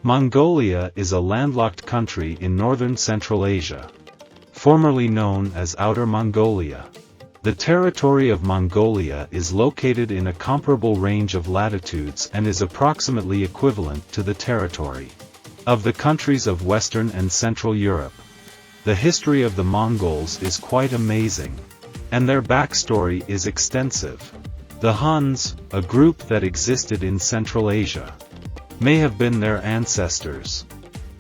Mongolia is a landlocked country in northern Central Asia, formerly known as Outer Mongolia. The territory of Mongolia is located in a comparable range of latitudes and is approximately equivalent to the territory of the countries of Western and Central Europe. The history of the Mongols is quite amazing, and their backstory is extensive. The Huns, a group that existed in Central Asia, may have been their ancestors.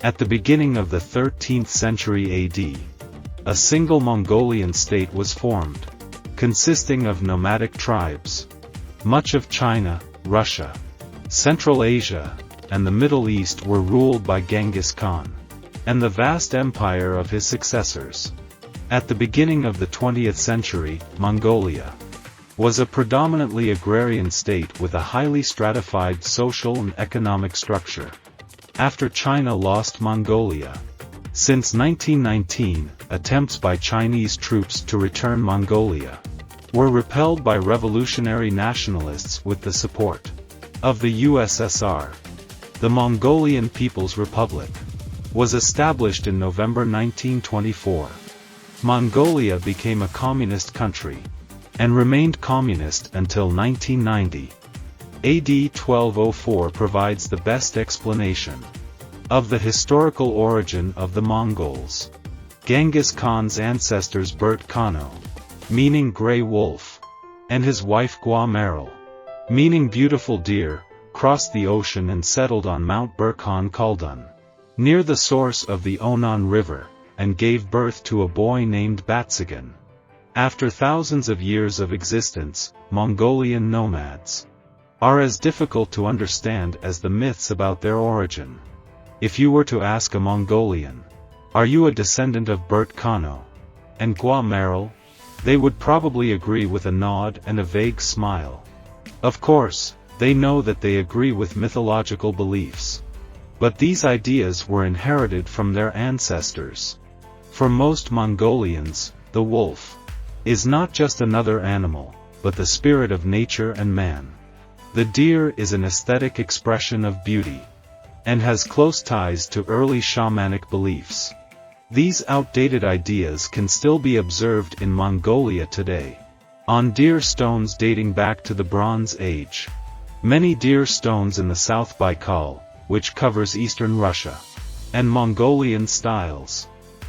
At the beginning of the 13th century AD, a single Mongolian state was formed, consisting of nomadic tribes. Much of China, Russia, Central Asia, and the Middle East were ruled by Genghis Khan, and the vast empire of his successors. At the beginning of the 20th century, Mongolia was a predominantly agrarian state with a highly stratified social and economic structure. After China lost Mongolia, since 1919, attempts by Chinese troops to return Mongolia were repelled by revolutionary nationalists with the support of the USSR. The Mongolian People's Republic was established in November 1924. Mongolia became a communist country and remained communist until 1990. AD 1204 provides the best explanation of the historical origin of the Mongols. Genghis Khan's ancestors Gyurt Khanno, meaning grey wolf, and his wife Gua Meral, meaning beautiful deer, crossed the ocean and settled on Mount Burkhan Khaldun, near the source of the Onon River, and gave birth to a boy named Batsagan. After thousands of years of existence, Mongolian nomads are as difficult to understand as the myths about their origin. If you were to ask a Mongolian, "Are you a descendant of Gyurt Khanno and Gua Meral?" they would probably agree with a nod and a vague smile. Of course, they know that they agree with mythological beliefs. But these ideas were inherited from their ancestors. For most Mongolians, the wolf is not just another animal, but the spirit of nature and man. The deer is an aesthetic expression of beauty, and has close ties to early shamanic beliefs. These outdated ideas can still be observed in Mongolia today, on deer stones dating back to the Bronze Age. Many deer stones in the South Baikal, which covers eastern Russia, and Mongolian styles,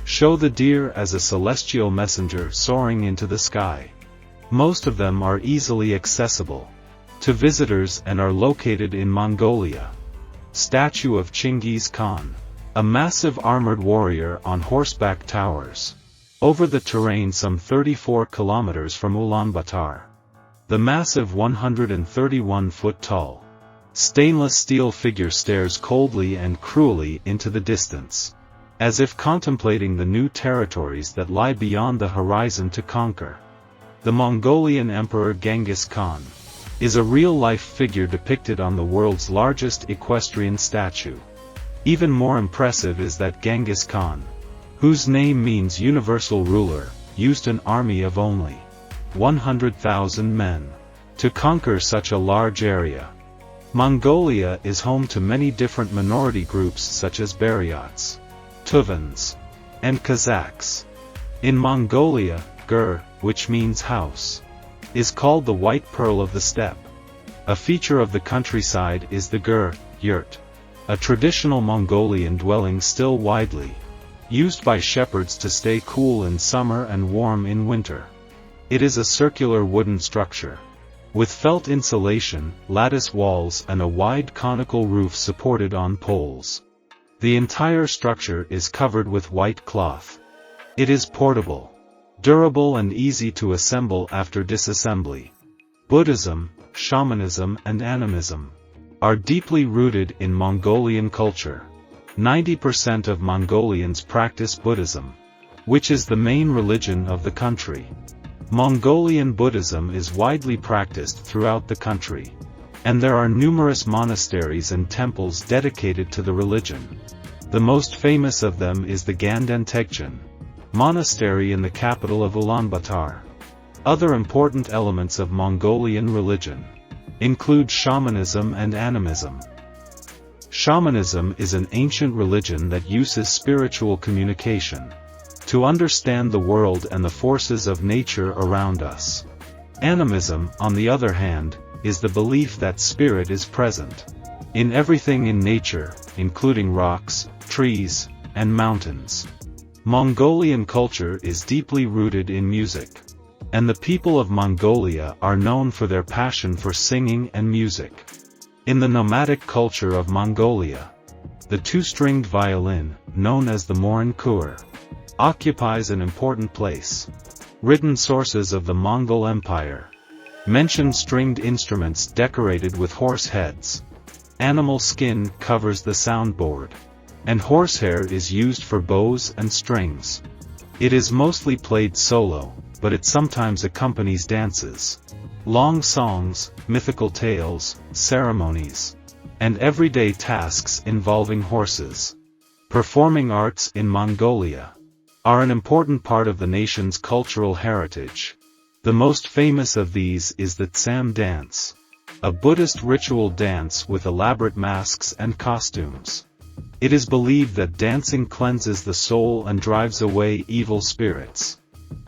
show the deer as a celestial messenger soaring into the sky. Most of them are easily accessible to visitors and are located in Mongolia. Statue of Genghis Khan, a massive armored warrior on horseback towers over the terrain some 34 kilometers from Ulaanbaatar. The massive 131-foot-tall stainless steel figure stares coldly and cruelly into the distance, as if contemplating the new territories that lie beyond the horizon to conquer. The Mongolian Emperor Genghis Khan is a real-life figure depicted on the world's largest equestrian statue. Even more impressive is that Genghis Khan, whose name means universal ruler, used an army of only 100,000 men to conquer such a large area. Mongolia is home to many different minority groups such as Buryats, Tuvans, and Kazakhs. In Mongolia, Gur, which means house, is called the white pearl of the steppe. A feature of the countryside is the Gyurt, a traditional Mongolian dwelling still widely used by shepherds to stay cool in summer and warm in winter. It is a circular wooden structure, with felt insulation, lattice walls and a wide conical roof supported on poles. The entire structure is covered with white cloth. It is portable, durable and easy to assemble after disassembly. Buddhism, shamanism and animism are deeply rooted in Mongolian culture. 90% of Mongolians practice Buddhism, which is the main religion of the country. Mongolian Buddhism is widely practiced throughout the country, and there are numerous monasteries and temples dedicated to the religion. The most famous of them is the Ganden Tegchen monastery in the capital of Ulaanbaatar. Other important elements of Mongolian religion include shamanism and animism. Shamanism is an ancient religion that uses spiritual communication to understand the world and the forces of nature around us. Animism, on the other hand, is the belief that spirit is present in everything in nature, including rocks, trees, and mountains. Mongolian culture is deeply rooted in music, and the people of Mongolia are known for their passion for singing and music. In the nomadic culture of Mongolia, the two-stringed violin, known as the morin kur, occupies an important place. Written sources of the Mongol Empire mention stringed instruments decorated with horse heads. Animal skin covers the soundboard, and horsehair is used for bows and strings. It is mostly played solo, but it sometimes accompanies dances, long songs, mythical tales, ceremonies, and everyday tasks involving horses. Performing arts in Mongolia are an important part of the nation's cultural heritage. The most famous of these is the Tsam dance, a Buddhist ritual dance with elaborate masks and costumes. It is believed that dancing cleanses the soul and drives away evil spirits.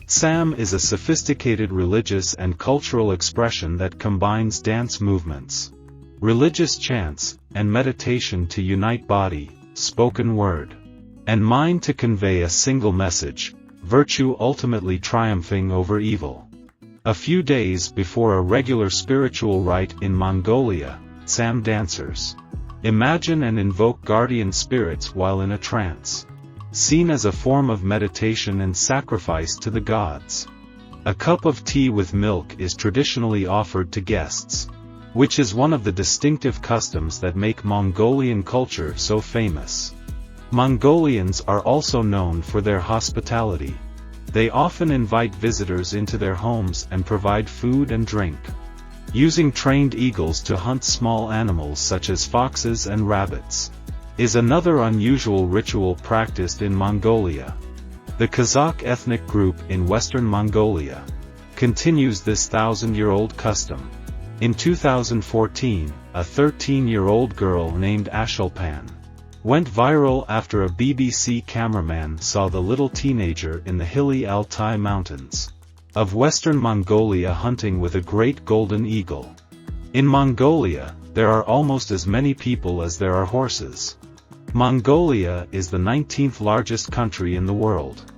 Tsam is a sophisticated religious and cultural expression that combines dance movements, religious chants, and meditation to unite body, spoken word, and mind to convey a single message, virtue ultimately triumphing over evil. A few days before a regular spiritual rite in Mongolia, Tsam dancers imagine and invoke guardian spirits while in a trance, seen as a form of meditation and sacrifice to the gods. A cup of tea with milk is traditionally offered to guests, which is one of the distinctive customs that make Mongolian culture so famous. Mongolians are also known for their hospitality. They often invite visitors into their homes and provide food and drink, using trained eagles to hunt small animals such as foxes and rabbits is another unusual ritual practiced in Mongolia. The Kazakh ethnic group in western Mongolia continues this 1,000-year-old custom. In 2014, a 13-year-old girl named Ashulpan went viral after a BBC cameraman saw the little teenager in the hilly Altai Mountains of western Mongolia hunting with a great golden eagle. In Mongolia, there are almost as many people as there are horses. Mongolia is the 19th largest country in the world.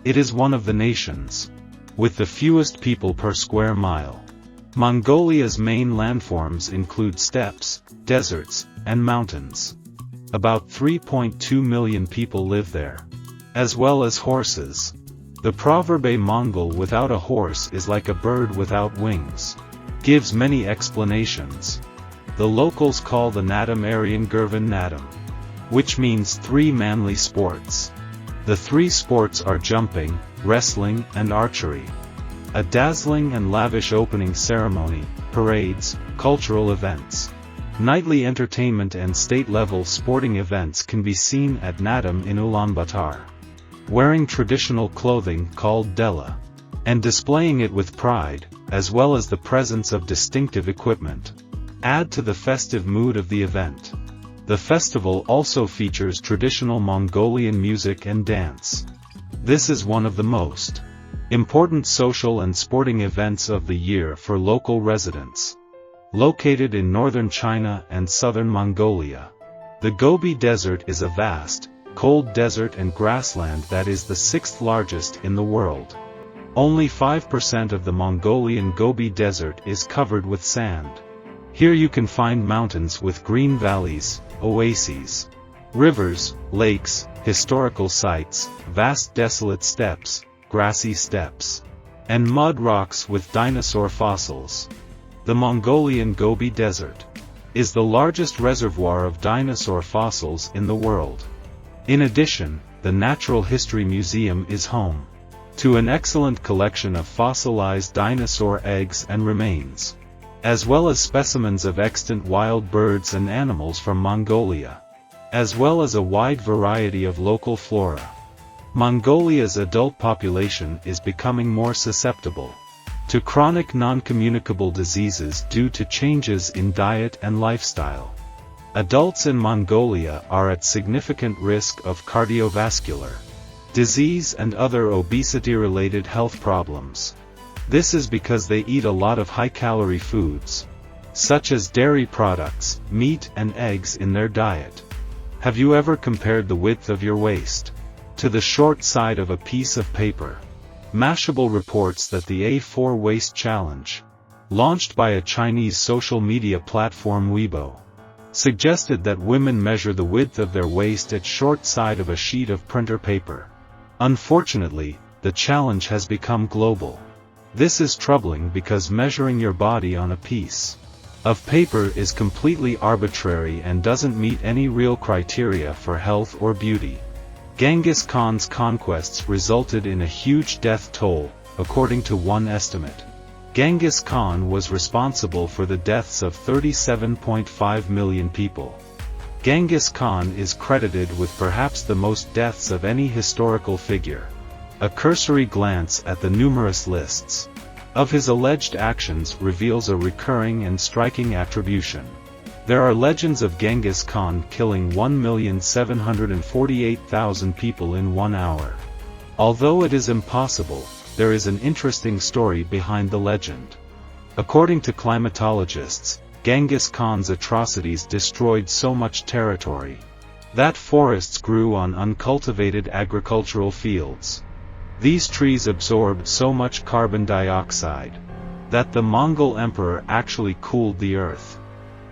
It is one of the nations with the fewest people per square mile. Mongolia's main landforms include steppes, deserts, and mountains. About 3.2 million people live there, as well as horses. The proverb "a Mongol without a horse is like a bird without wings" gives many explanations. The locals call the Natam Aryan Gurvan Natam, which means three manly sports. The three sports are jumping, wrestling, and archery. A dazzling and lavish opening ceremony, parades, cultural events, nightly entertainment and state-level sporting events can be seen at Natam in Ulaanbaatar. Wearing traditional clothing called dela, and displaying it with pride, as well as the presence of distinctive equipment, add to the festive mood of the event. The festival also features traditional Mongolian music and dance. This is one of the most important social and sporting events of the year for local residents. Located in northern China and southern Mongolia, the Gobi Desert is a vast, cold desert and grassland that is the sixth largest in the world. Only 5% of the Mongolian Gobi Desert is covered with sand. Here you can find mountains with green valleys, oases, rivers, lakes, historical sites, vast desolate steppes, grassy steppes, and mud rocks with dinosaur fossils. The Mongolian Gobi Desert is the largest reservoir of dinosaur fossils in the world. In addition, the Natural History Museum is home to an excellent collection of fossilized dinosaur eggs and remains, as well as specimens of extant wild birds and animals from Mongolia, as well as a wide variety of local flora. Mongolia's adult population is becoming more susceptible to chronic non-communicable diseases due to changes in diet and lifestyle. Adults in Mongolia are at significant risk of cardiovascular disease and other obesity-related health problems. This is because they eat a lot of high-calorie foods, such as dairy products, meat and eggs in their diet. Have you ever compared the width of your waist to the short side of a piece of paper? Mashable reports that the A4 Waist Challenge, launched by a Chinese social media platform Weibo, suggested that women measure the width of their waist at short side of a sheet of printer paper. Unfortunately, the challenge has become global. This is troubling because measuring your body on a piece of paper is completely arbitrary and doesn't meet any real criteria for health or beauty. Genghis Khan's conquests resulted in a huge death toll, according to one estimate. Genghis Khan was responsible for the deaths of 37.5 million people. Genghis Khan is credited with perhaps the most deaths of any historical figure. A cursory glance at the numerous lists of his alleged actions reveals a recurring and striking attribution. There are legends of Genghis Khan killing 1,748,000 people in 1 hour. Although it is impossible, there is an interesting story behind the legend. According to climatologists, Genghis Khan's atrocities destroyed so much territory that forests grew on uncultivated agricultural fields. These trees absorbed so much carbon dioxide that the Mongol emperor actually cooled the earth.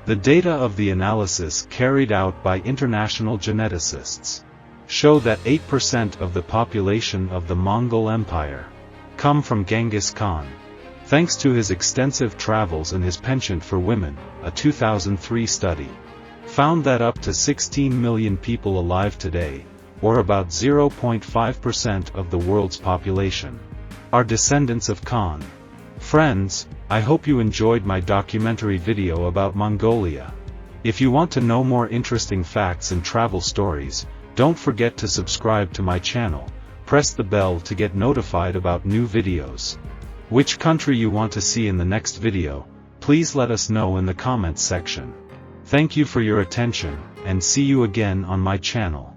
The data of the analysis carried out by international geneticists show that 8% of the population of the Mongol Empire come from Genghis Khan. Thanks to his extensive travels and his penchant for women, a 2003 study found that up to 16 million people alive today, or about 0.5% of the world's population, are descendants of Khan. Friends, I hope you enjoyed my documentary video about Mongolia. If you want to know more interesting facts and travel stories, don't forget to subscribe to my channel. Press the bell to get notified about new videos. Which country you want to see in the next video, please let us know in the comments section. Thank you for your attention, and see you again on my channel.